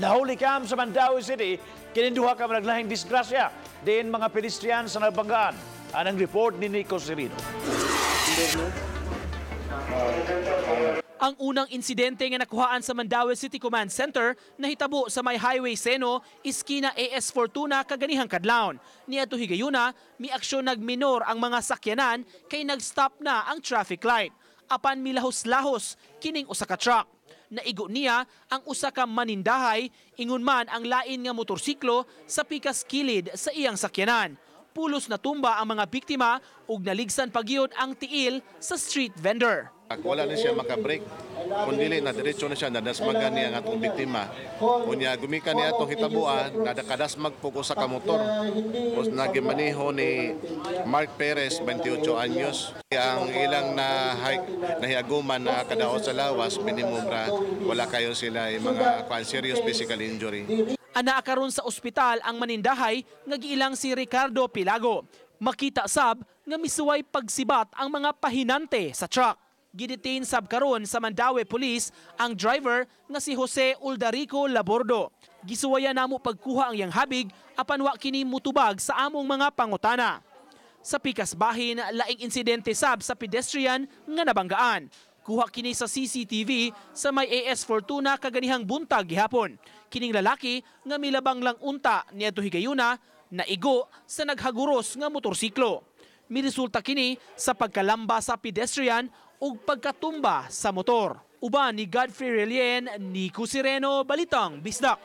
Nahuli kam sa Mandaue City, kininduha ka malaglahing disgrasya. Din mga pedestrian sa nabanggaan. Anang report ni Nico Serino. Ang unang insidente nga nakuhaan sa Mandaue City Command Center nahitabo sa may Highway Seno, iskina AS Fortuna kaganihang kadlawon. Niadto higayuna, mi aksyon nagminor ang mga sakyanan kay nag-stop na ang traffic light. Apan milahos-lahos kining usa ka truck. Naigo niya ang usa ka manindahay, ingon man ang lain nga motorsiklo sa pikas kilid sa iyang sakyanan. Pulos na tumba ang mga biktima ug naligsan pagyod ang tiil sa street vendor. Wala na siya makabreak. Kung dili na diretso na siya nadasmagan niya ang atong biktima. Unya gumikan niya atong hitabuan nadakadasmag po ko sa kamotor. Os nagimaneho ni Mark Perez 28 anyos. Ang ilang nahiaguman na kadaot sa lawas minimum ra wala kayo sila mga serious physical injury. Ana karon sa ospital ang manindahay nga giilang si Ricardo Pilago. Makita sab nga misuway pagsibat ang mga pahinante sa truck. Gidetain sab karon sa Mandaue Police ang driver nga si Jose Uldarico Labordo. Gisuwaya namo pagkuha ang yang habig apan wa kini mutubag sa among mga pangutana. Sa pikas bahin, laing insidente sab sa pedestrian nga nabanggaan. Kuha kini sa CCTV sa may AS Fortuna kaganihang buntag gihapon. Kining lalaki nga milabang lang unta niadto higayuna naigo sa naghaguros nga motorsiklo. Miresulta kini sa pagkalamba sa pedestrian ug pagkatumba sa motor. Uban ni Godfrey Relien, Nico Sereno, Balitang Bisdak.